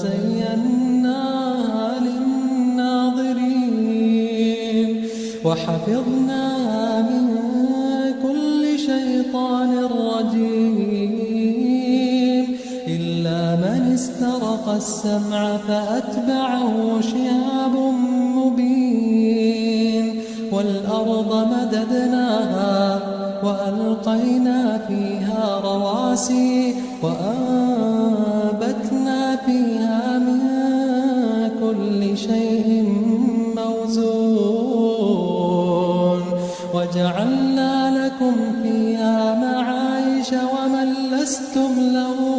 وزيناها للناظرين وحفظناها من كل شيطان رجيم إلا من استرق السمع فأتبعه شهاب مبين والأرض مددناها وألقينا فيها رواسي وأنبتنا فيها من كل شيء موزون وجعلنا لكم فيها معايش ومن لستم له